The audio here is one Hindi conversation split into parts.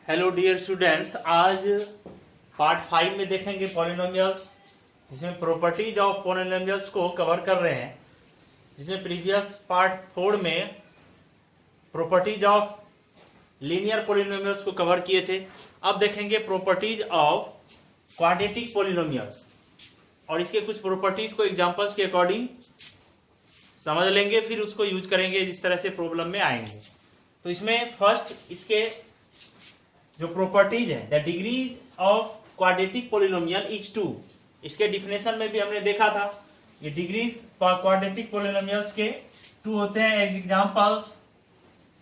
हेलो डियर स्टूडेंट्स, आज पार्ट 5 में देखेंगे पॉलिनोमियल्स, जिसमें प्रॉपर्टीज ऑफ पॉलिनोमियल्स को कवर कर रहे हैं। जिसमें प्रीवियस पार्ट 4 में प्रॉपर्टीज ऑफ लीनियर पॉलिनोमियल्स को कवर किए थे। अब देखेंगे प्रॉपर्टीज ऑफ क्वाड्रेटिक पॉलिनोमियल्स और इसके कुछ प्रॉपर्टीज को एग्जांपल्स के अकॉर्डिंग समझ लेंगे, फिर उसको यूज करेंगे जिस तरह से प्रॉब्लम में आएंगे। तो इसमें फर्स्ट इसके जो प्रॉपर्टीज है, the degree of quadratic polynomial is 2। इसके डिफिनेशन में भी हमने देखा था, ये डिग्रीज क्वाड्रेटिक पॉलिनोमियल्स के 2 होते हैं। एग्जांपल्स,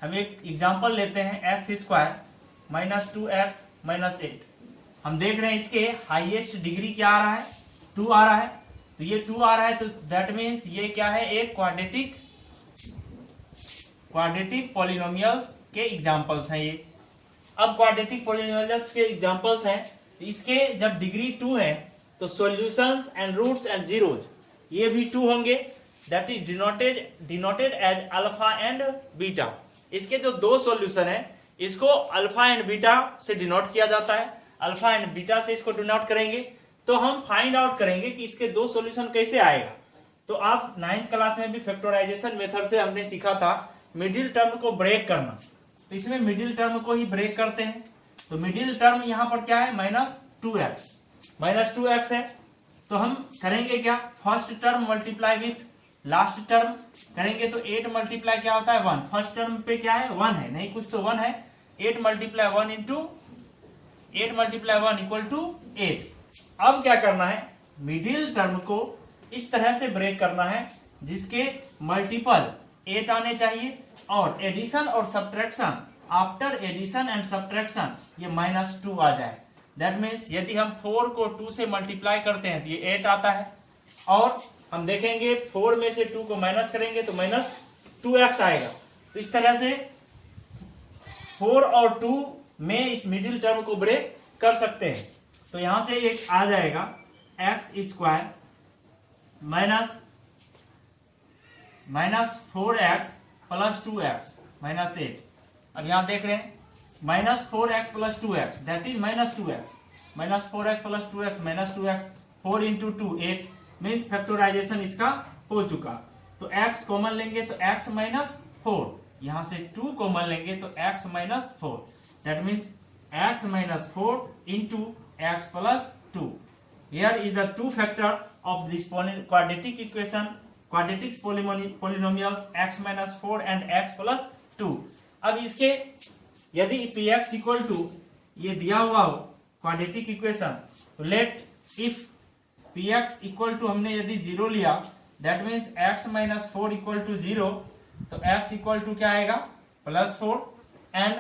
हम एक एग्जांपल लेते हैं x square minus 2x minus 8। हम देख रहे हैं इसके हाईएस्ट डिग्री क्या आ रहा है, 2 आ रहा है। तो ये 2 आ रहा है, तो दैट मीन्स ये क्या है, एक क्वाड्रेटिक पॉलिनोमियल्स के एग्जांपल्स हैं ये। अब क्वाड्रेटिक पॉलिनोमियल्स के एग्जांपल्स हैं, तो इसके जब डिग्री 2 है तो solutions and roots and zeros ये भी 2 होंगे। That is denoted as alpha and beta. इसके जो 2 सॉल्यूशन है इसको अल्फा एंड बीटा से डिनोट किया जाता है। अल्फा एंड बीटा से इसको डिनोट करेंगे तो हम फाइंड आउट करेंगे कि इसके 2 सॉल्यूशन कैसे आएगा। तो आप 9th क्लास में भी फैक्टराइजेशन मेथड से हमने सीखा था मिडिल टर्म को ब्रेक करना। तो इसमें मिडिल टर्म को ही ब्रेक करते हैं। तो मिडिल टर्म यहां पर क्या है, माइनस 2x है। तो हम करेंगे क्या, first term multiply with last term करेंगे तो 8 मल्टीप्लाई क्या होता है 1। फर्स्ट टर्म पे क्या है 1 है, नहीं कुछ तो 1 है। 8 multiply 1 into 8 multiply 1 equal to 8। अब क्या करना है, मिडिल टर्म को इस तरह से ब्रेक करना है जिसके मल्टीपल 8 आने चाहिए और एडिशन और subtraction, after addition and subtraction ये -2 आ जाए। दैट मीन्स यदि हम 4 को 2 से मल्टीप्लाई करते हैं तो ये 8 आता है। और हम देखेंगे 4 में से 2 को माइनस करेंगे तो -2x आएगा। तो इस तरह से 4 और 2 में इस मिडिल टर्म को ब्रेक कर सकते हैं। तो यहां से एक आ जाएगा x square minus 4x plus 2x minus 8। अब यहां देख रहे हैं -4x plus 2x that is -2x, -4x plus 2x -2x, 4 into 2 8 means factorization इसका हो चुका। तो x कॉमन लेंगे तो x माइनस 4, यहां से 2 कॉमन लेंगे तो x minus 4, that means x minus 4 into x plus 2। Here is the 2 factor of this quadratic equation, quadratic polynomials x minus 4 and x plus 2। अब इसके यदि px इक्वल टू ये दिया हुआ हो क्वाड्रेटिक इक्वेशन, तो let if px equal to हमने यदि 0 लिया, that means x minus 4 equal to 0, तो x इक्वल टू क्या आएगा +4 and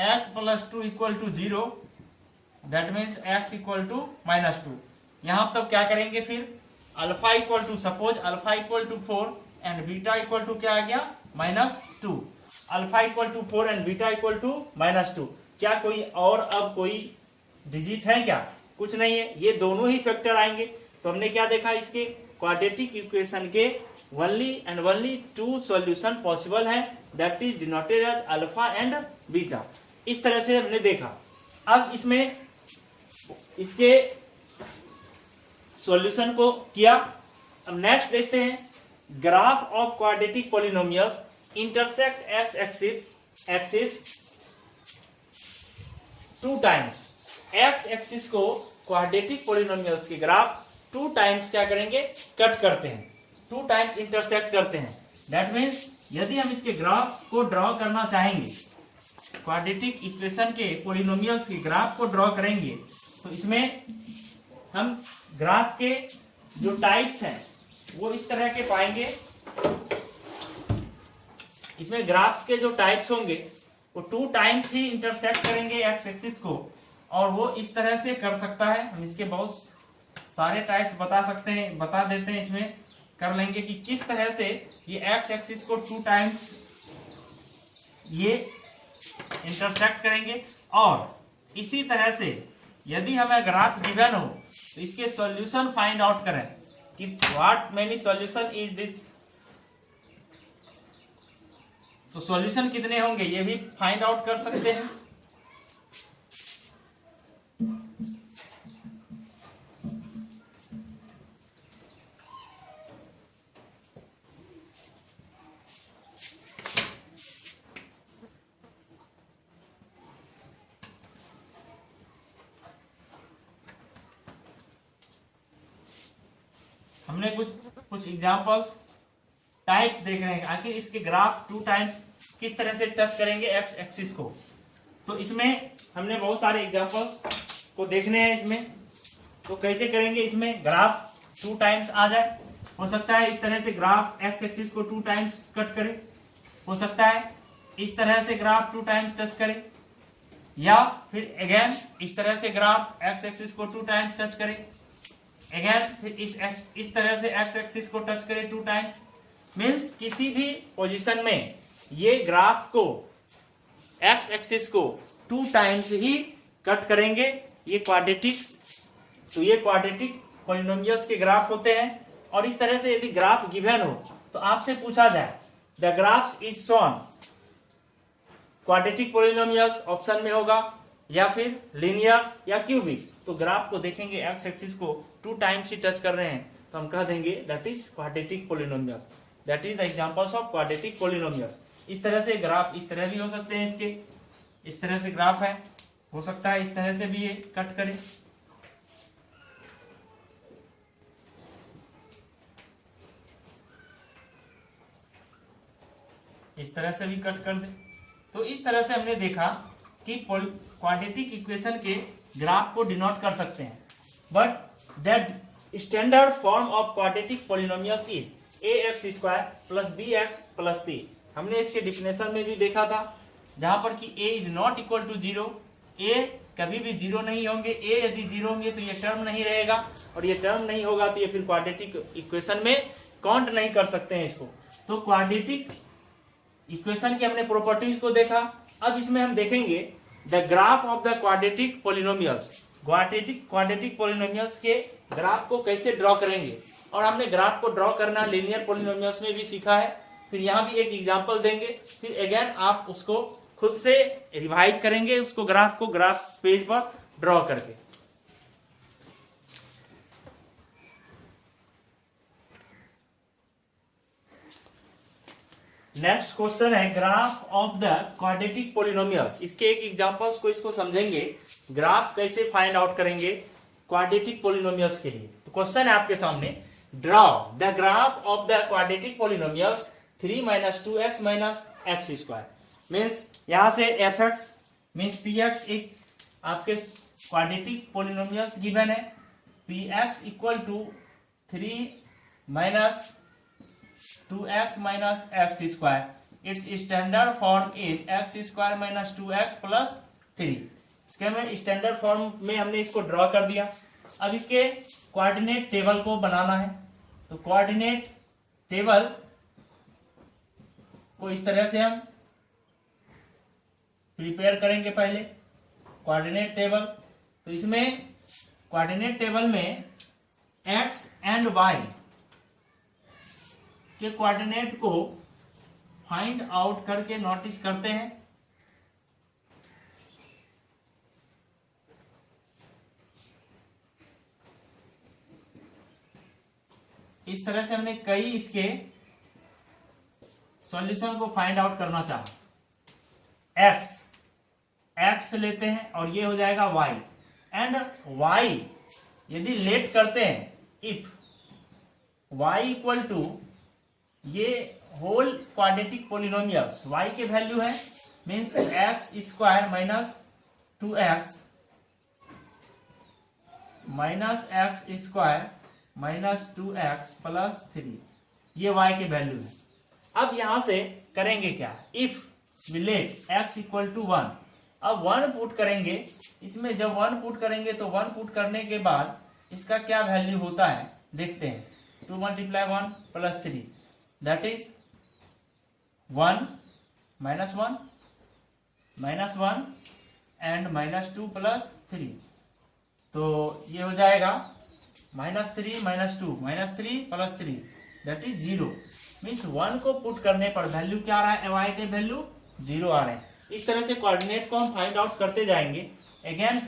x plus 2 equal to 0, that means x equal to -2। यहां तब क्या करेंगे, फिर alpha equal to, suppose alpha equal to 4 and beta equal to क्या आ गया -2। Alpha equal to 4 and beta equal to -2। क्या कोई और अब कोई डिजिट है क्या, कुछ नहीं है, ये दोनों ही फैक्टर आएंगे। तो हमने क्या देखा, इसके क्वाड्रेटिक इक्वेशन के ओनली 2 सॉल्यूशन पॉसिबल है, that is denoted as alpha and beta. इस तरह से हमने देखा। अब इसमें इसके सॉल्यूशन को किया। अब नेक्स्ट देखते हैं, graph of quadratic polynomials intersect x axis 2 times. X axis को क्वाड्रेटिक पॉलिनोमियल्स के ग्राफ 2 टाइम्स क्या करेंगे, कट करते हैं, 2 टाइम्स इंटरसेक्ट करते हैं। दैट मीन्स यदि हम इसके ग्राफ को ड्रॉ करना चाहेंगे, क्वाड्रेटिक इक्वेशन के पॉलिनोमियल्स के ग्राफ को ड्रॉ करेंगे, तो इसमें हम ग्राफ के जो टाइप्स हैं वो इस तरह के पाएंगे। इसमें ग्राफ्स के जो टाइप्स होंगे वो 2 टाइम्स ही इंटरसेक्ट करेंगे एक्स एक्सिस को, और वो इस तरह से कर सकता है। हम इसके बहुत सारे टाइप्स बता देते हैं, इसमें कर लेंगे कि किस तरह से ये एक्स एक्सिस को 2 टाइम्स ये इंटरसेक्ट करेंगे। और इसी तरह से यदि हमें ग्राफ गिवन हो तो इसके सॉल्यूशन फाइंड आउट करें कि what many solution is this. तो सॉल्यूशन कितने होंगे ये भी फाइंड आउट कर सकते हैं। हमने कुछ एग्जांपल्स टाइप्स देख रहे हैं, आखिर इसके ग्राफ टू टाइम्स किस तरह से टच करेंगे एक्स एक्सिस को। तो इसमें हमने बहुत सारे एग्जांपल्स को देखने हैं इसमें। तो कैसे करेंगे, इसमें ग्राफ टू टाइम्स आ जाए, हो सकता है इस तरह से ग्राफ एक्स एक्सिस को टू टाइम्स कट करे, हो सकता है इस तरह से ग्राफ टू टाइम्स टच करे, या फिर अगेन इस तरह से ग्राफ एक्स एक्सिस को टू टाइम्स टच करे, अगेन फिर इस तरह से एक्स एक्सिस को टच करे टू टाइम्स। मीन्स किसी भी पोजीशन में ये ग्राफ को एक्स एक्सिस को टू टाइम्स ही कट करेंगे। ये क्वाड्रेटिक्स, तो ये क्वाड्रेटिक पॉलिनोमियल्स के ग्राफ होते हैं। और इस तरह से यदि ग्राफ गिवन हो तो आपसे पूछा जाए the graphs is shown quadratic polynomials option में होगा, या फिर लीनियर या क्यूबिक, तो ग्राफ को देखेंगे एक्स एक्सिस को टू टाइम्स ही टच कर रहे हैं तो हम कह देंगे that is quadratic polynomial, that is the examples of quadratic polynomials. इस तरह से ग्राफ इस तरह भी हो सकते हैं, इसके इस तरह से ग्राफ है, हो सकता है इस तरह से भी ये कट करे, इस तरह से भी कट कर दे। तो इस तरह से हमने देखा कि क्वाड्रेटिक इक्वेशन के ग्राफ को डिनोट कर सकते हैं। But that standard form of quadratic polynomials is ax square plus bx plus c। हमने इसके डिफिनेशन में भी देखा था, जहां पर कि a is not equal to zero, a कभी भी जीरो नहीं होंगे, a यदि जीरो होंगे तो ये टर्म नहीं रहेगा, और ये टर्म नहीं होगा तो ये फिर क्वाड्रेटिक इक्वेशन में काउंट नहीं कर सकते हैं इसको। तो क्वाड्रेटिक इक्वेशन की हमने प्रॉपर्टीज को देखा। अब इसमें हम देखेंगे the graph of the quadratic polynomials, quadratic polynomials के ग्राफ को कैसे ड्रॉ करेंगे। और हमने ग्राफ को ड्रॉ करना लीनियर पॉलिनोमियल्स में भी सीखा है, फिर यहाँ भी एक एग्जांपल देंगे, फिर अगेन आप उसको खुद से रिवाइज करेंगे, उसको ग्राफ को ग्राफ पेज पर ड्रॉ करके। नेक्स्ट क्वेश्चन है graph of the quadratic polynomials. इसके एक एग्जांपल्स को इसको समझेंगे, ग्राफ कैसे फाइंड आउट करेंगे क्वाड्रेटिक पॉलिनोमियल्स के लिए। तो क्वेश्चन है आपके सामने, draw the graph of the quadratic polynomials 3 - 2x - x square. Means यहां से fx मीन्स px एक आपके क्वाड्रेटिक पॉलिनोमियल्स गिवन है, px equal to 3 - 2x - x square. It's standard form is x square - 2x plus 3। इसके में स्टैंडर्ड फॉर्म में हमने इसको ड्रॉ कर दिया। अब इसके कोऑर्डिनेट टेबल को बनाना है, तो कोऑर्डिनेट टेबल को इस तरह से हम प्रिपेयर करेंगे। पहले कोऑर्डिनेट टेबल, तो इसमें कोऑर्डिनेट टेबल में x एंड y के कोऑर्डिनेट को फाइंड आउट करके नोटिस करते हैं। इस तरह से हमने कई इसके सॉल्यूशन को फाइंड आउट करना चाहा। x लेते हैं और ये हो जाएगा y, एंड y यदि लेट करते हैं, इफ y इक्वल टू ये होल क्वाड्रेटिक पॉलिनोमियल्स y के वैल्यू है, means x square - 2x - x square - 2x plus 3, ये y के वैल्यू है। अब यहां से करेंगे क्या, if we let x equal to 1, अब 1 पुट करेंगे इसमें। जब 1 पुट करेंगे तो 1 पुट करने के बाद इसका क्या वैल्यू होता है देखते हैं। 2 × 1 plus 3, that is 1 - 1 and -2 plus 3, तो ये हो जाएगा -3 - 2 -3 प्लस 3, दैट इज 0। मीन्स 1 को पुट करने पर वैल्यू क्या आ रहा है, y के वैल्यू 0 आ रहे हैं। इस तरह से कोऑर्डिनेट को हम फाइंड आउट करते जाएंगे। अगेन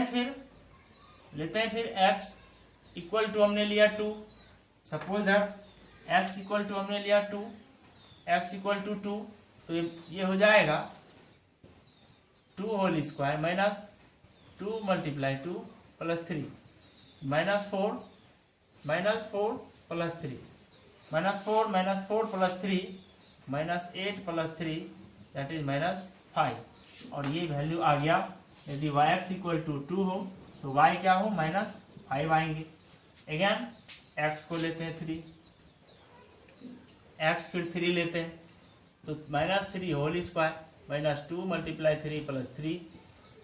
फिर लेते हैं, फिर x इक्वल टू हमने लिया 2, suppose that x equal to हमने लिया 2, x इक्वल टू 2, तो ये हो जाएगा 2 whole square -2 × 2 plus 3 -4 -4 + 3, -4 + 3 -8 + 3 that is -5। और ये वैल्यू आ गया। यदि yx = 2 हो तो y क्या हो, -5 आएंगे। अगेन x को लेते हैं 3, x फिर 3 लेते हैं तो -3 होल स्क्वायर, -2 × 3 + 3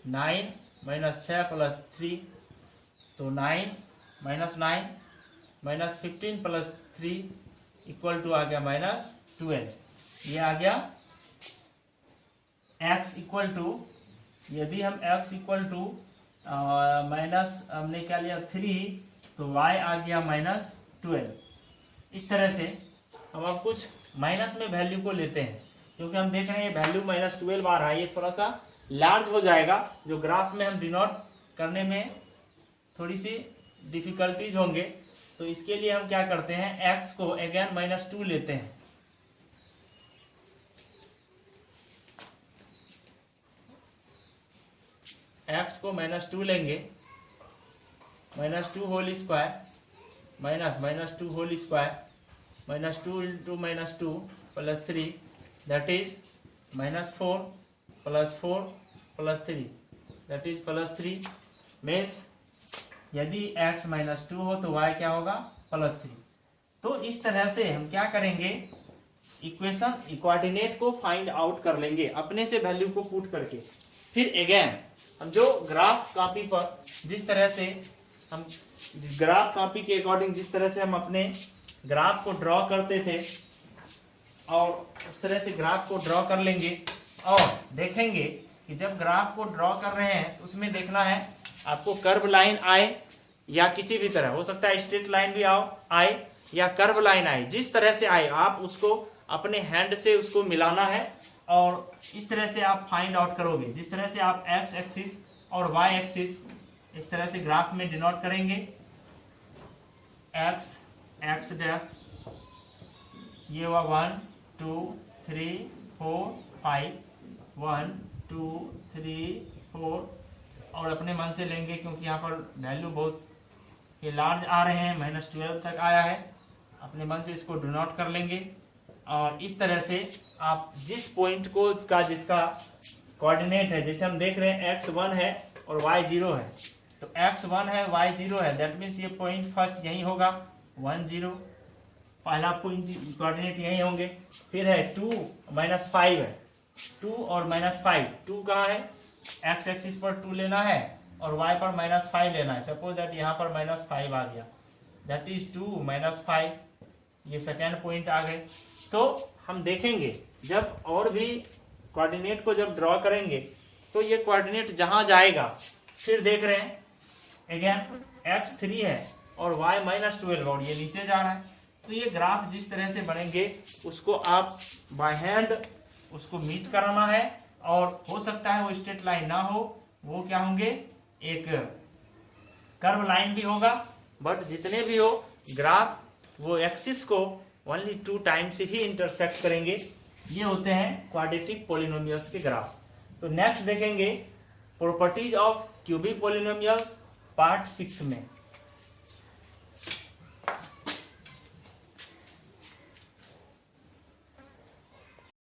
9 -6 + 3 तो 9 -9 -15 + 3 इक्वल टू आ गया -12। ये आ गया x इक्वल टू, यदि हम x इक्वल टू माइनस हमने क्या लिया 3 तो y आ गया -12। इस तरह से हम अब कुछ माइनस में वैल्यू को लेते हैं, क्योंकि हम देख रहे हैं ये वैल्यू -12 आ रहा है, ये थोड़ा सा लार्ज हो जाएगा, जो ग्राफ में हम डिनोट करने में थोड़ी सी डिफिकल्टीज होंगे। तो इसके लिए हम क्या करते हैं, x को अगेन -2 लेते हैं। x को -2 लेंगे, -2 whole square -2 whole square -2 × -2 + 3 that is -4 + 4 + 3 that is +3। Means यदि x -2 हो तो y क्या होगा, +3। तो इस तरह से हम क्या करेंगे, इक्वेशन कोऑर्डिनेट को फाइंड आउट कर लेंगे अपने से वैल्यू को पुट करके। फिर अगेन हम जो ग्राफ कॉपी पर जिस तरह से हम ग्राफ कॉपी के अकॉर्डिंग जिस तरह से हम अपने ग्राफ को ड्रॉ करते थे, और उस तरह से ग्राफ को ड्रॉ कर लेंगे। और देखेंगे कि जब ग्राफ को ड्रॉ कर रहे हैं तो उसमें देखना है आपको कर्व लाइन आए या किसी भी तरह, हो सकता है स्ट्रेट लाइन भी आए या कर्व लाइन आए, जिस तरह से आए आप उसको अपने हैंड से उसको मिलाना है और इस तरह से आप फाइंड आउट करोगे। जिस तरह से आप x एक्सिस और y एक्सिस इस तरह से ग्राफ में डिनोट करेंगे, x डैश, ये हुआ 1 2 3 4 5 1 2 3 4, और अपने मन से लेंगे क्योंकि यहाँ पर वैल्यू बहुत ये लार्ज आ रहे हैं, -12 तक आया है, अपने मन से इसको डिनोट कर लेंगे। और इस तरह से आप जिस पॉइंट को का जिसका कोऑर्डिनेट है, जैसे हम देख रहे हैं x1 है और y0 है, तो x1 है y0 है, दैट मीन्स ये पॉइंट फर्स्ट यही होगा 1 0, पहला पॉइंट कोऑर्डिनेट यही होंगे। फिर है 2 -5 है, 2 और -5, 2 कहाँ है, x एक्सिस पर 2 लेना है और y पर -5 लेना है। सपोज दैट यहाँ पर -5 आ गया, दैट इज 2 -5, ये सेकेंड पॉइंट आ गए। तो हम देखेंगे जब और भी कोऑर्डिनेट को जब ड्रॉ करेंगे तो ये कोऑर्डिनेट जहां जाएगा, फिर देख रहे हैं अगेन x3 है और y -12 और ये नीचे जा रहा है। तो ये ग्राफ जिस तरह से बनेंगे उसको आप बाय हैंड उसको मीट कराना है, और हो सकता है वो स्ट्रेट लाइन ना हो, वो क्या होंगे, एक कर्व लाइन भी होगा, बट जितने भी हो ग्राफ वो एक्सिस को ओनली 2 टाइम्स ही इंटरसेक्ट करेंगे। ये होते हैं क्वाड्रेटिक पॉलिनोमियल्स के ग्राफ। तो नेक्स्ट देखेंगे properties of cubic polynomials part 6 में।